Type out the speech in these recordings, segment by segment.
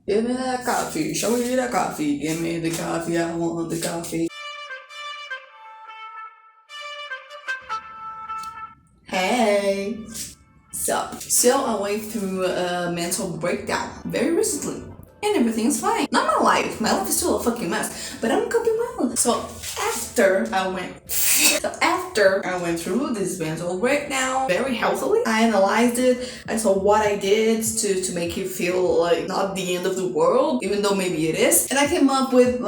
Give me that coffee, show me that coffee, give me the coffee, I want the coffee. Hey! So I went through a mental breakdown very recently. And everything's fine. Not my life. My life is still a fucking mess. But I'm coping well. So after I went through this mental breakdown very healthily, I analyzed it. I saw what I did to make it feel like not the end of the world, even though maybe it is. And I came up with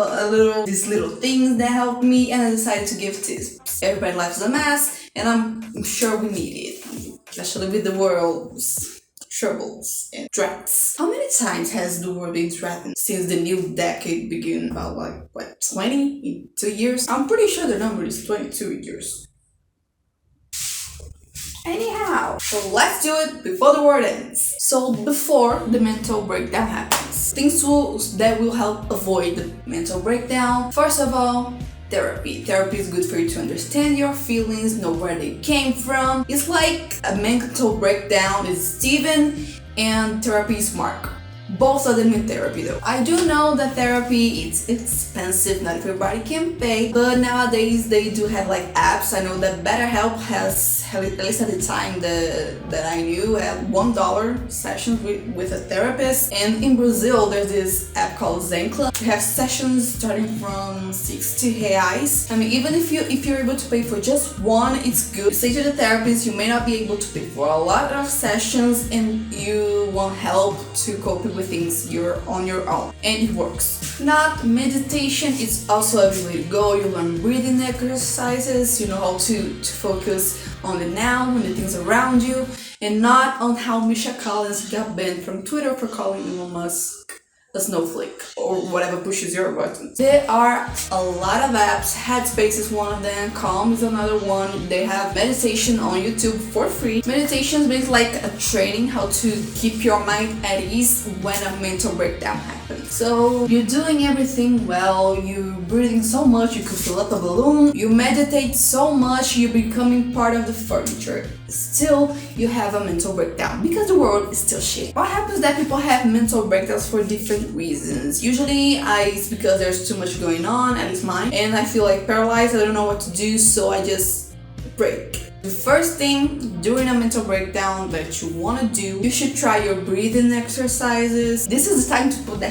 these little things that helped me, and I decided to give tips. Everybody's life is a mess, and I'm sure we need it, especially with the world's troubles and threats. How many times has the world been threatened since the new decade began? About 20 in 2 years? I'm pretty sure the number is 22 years. Anyhow, so let's do it before the world ends. So before the mental breakdown happens, things that will help avoid the mental breakdown. First of all, therapy. Therapy is good for you to understand your feelings, know where they came from. It's like a mental breakdown is Steven and therapy is Mark. Both of them in therapy though. I do know that therapy is expensive, not everybody can pay, but nowadays they do have apps. I know that BetterHelp has, at least at the time that I knew, had $1 sessions with a therapist. And in Brazil there's this app called Zencla. You have sessions starting from 60 reais. I mean, even if you're able to pay for just one, it's good. You say to the therapist you may not be able to pay for a lot of sessions and you want help to cope with things you're on your own, and it works. Not meditation is also a good way to go. You learn breathing exercises, you know how to focus on the now and the things around you, and not on how Misha Collins got banned from Twitter for calling Elon Musk a snowflake or whatever pushes your buttons. There are a lot of apps. Headspace is one of them. Calm is another one. They have meditation on YouTube for free. Meditation is basically like a training how to keep your mind at ease when a mental breakdown happens. So you're doing everything well, you're breathing so much you could fill up a balloon, you meditate so much you're becoming part of the furniture. Still, you have a mental breakdown because the world is still shit. What happens is that people have mental breakdowns for different reasons. Usually it's because there's too much going on, at least mine, and I feel paralyzed. I don't know what to do, so I just break. The first thing during a mental breakdown that you want to do, you should try your breathing exercises. This is the time to put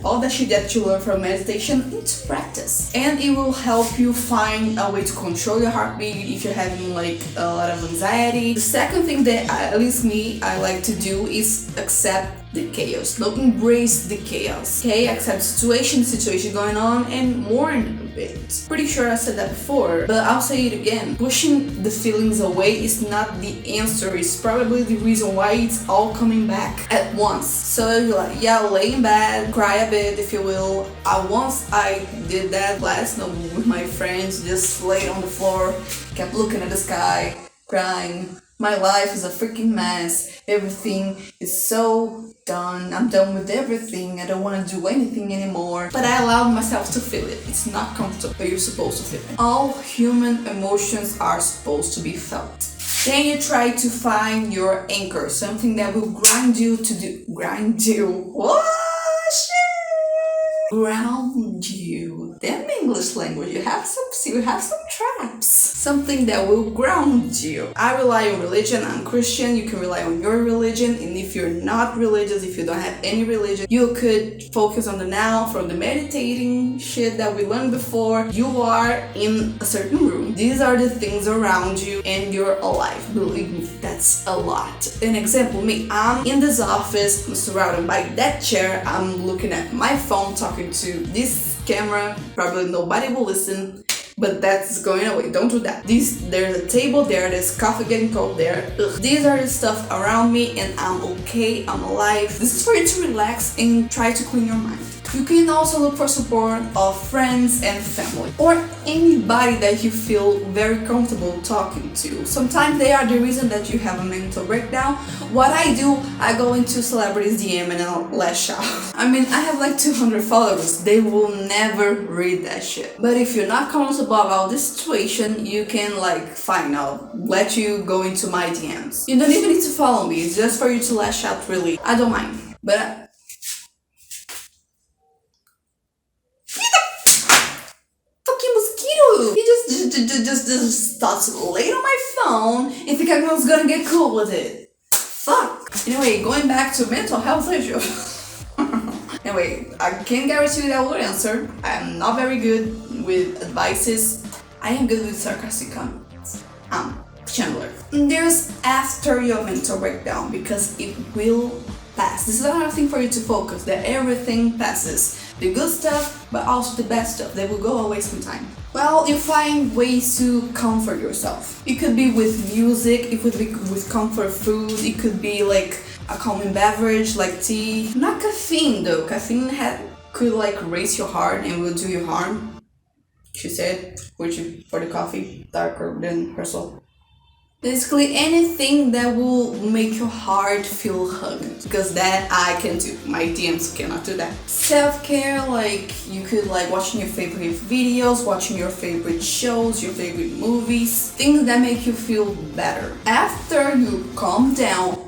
all that shit that you learn from meditation into practice, and it will help you find a way to control your heartbeat if you're having a lot of anxiety. The second thing that at least I like to do is accept the chaos. Don't embrace the chaos. Okay, accept situation going on and mourn a bit. Pretty sure I said that before, but I'll say it again. Pushing the feelings away is not the answer. It's probably the reason why it's all coming back at once. So you're lay in bed, cry a bit if you will. Once I did that last night with my friends, just laid on the floor, kept looking at the sky, crying. My life is a freaking mess. Everything is so done. I'm done with everything. I don't want to do anything anymore. But I allowed myself to feel it. It's not comfortable, but you're supposed to feel it. All human emotions are supposed to be felt. Then you try to find your anchor, something that will grind you. What? Ground you. Damn English language. You have some traps. Something that will ground you. I rely on religion. I'm Christian. You can rely on your religion. And if you're not religious, if you don't have any religion, you could focus on the now from the meditating shit that we learned before. You are in a certain room. These are the things around you and you're alive. Believe me, that's a lot. An example, me, I'm in this office. I'm surrounded by that chair. I'm looking at my phone, talking to this camera. Probably nobody will listen, but that's going away. Don't do that. There's a table there, there's coffee getting cold there. Ugh. These are the stuff around me and I'm okay, I'm alive. This is for you to relax and try to clean your mind. You can also look for support of friends and family or anybody that you feel very comfortable talking to. Sometimes they are the reason that you have a mental breakdown. What I do, I go into celebrities DM and I'll lash out. I mean, I have 200 followers. They will never read that shit. But if you're not comfortable about this situation, you can fine, I'll let you go into my DMs. You don't even need to follow me. It's just for you to lash out, really. I don't mind. But just start late on my phone and think I was gonna get cool with it. Fuck. Anyway, going back to mental health issue. Anyway, I can't guarantee that I will answer. I am not very good with advices. I am good with sarcastic comments. Chandler. There's after your mental breakdown, because it will pass. This is another thing for you to focus, that everything passes. The good stuff, but also the bad stuff that will go away sometime. Well, you find ways to comfort yourself. It could be with music, it could be with comfort food, it could be like a calming beverage like tea. Not caffeine though. Caffeine could like raise your heart and will do you harm. She said, reaching for the coffee, darker than her soul. Basically anything that will make your heart feel hugged, because that I can do. My DMs cannot do that. Self-care, like you could like watching your favorite videos, watching your favorite shows, your favorite movies, things that make you feel better. After you've calmed down,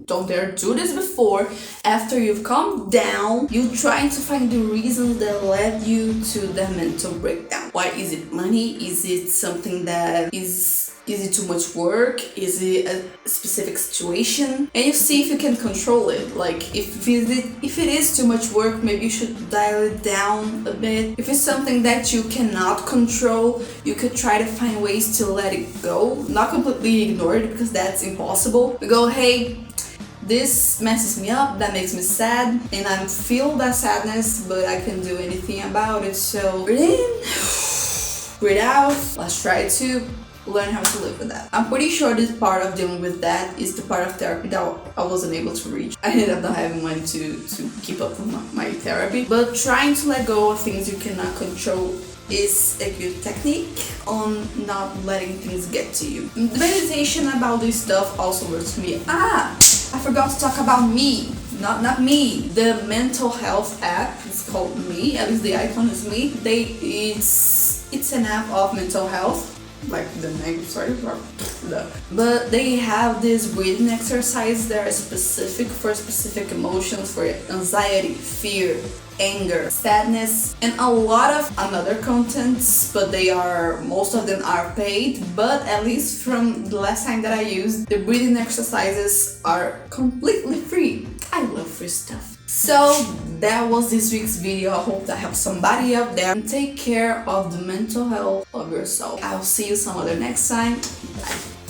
don't dare do this before. After you've calmed down, you try to find the reasons that led you to the mental breakdown. Why is it money? Is it something that is it too much work? Is it a specific situation? And you see if you can control it. Like if it is too much work, maybe you should dial it down a bit. If it's something that you cannot control, you could try to find ways to let it go. Not completely ignore it, because that's impossible. You go, hey, this messes me up, that makes me sad, and I feel that sadness, but I can't do anything about it. So breathe in, breathe out. Let's try to learn how to live with that. I'm pretty sure this part of dealing with that is the part of therapy that I wasn't able to reach. I ended up not having money to keep up with my therapy. But trying to let go of things you cannot control is a good technique on not letting things get to you. The meditation about this stuff also works for me. I forgot to talk about Me. Not Me. The mental health app is called Me. At least the icon is Me. It's an app of mental health, like the name. Sorry, but they have this breathing exercise that are specific for specific emotions, for anxiety, fear, anger, sadness, and a lot of another contents, but most of them are paid. But at least from the last time that I used, the breathing exercises are completely free. I love free stuff. So that was this week's video. I hope that helps somebody out there. And take care of the mental health of yourself. I'll see you some other next time. Bye.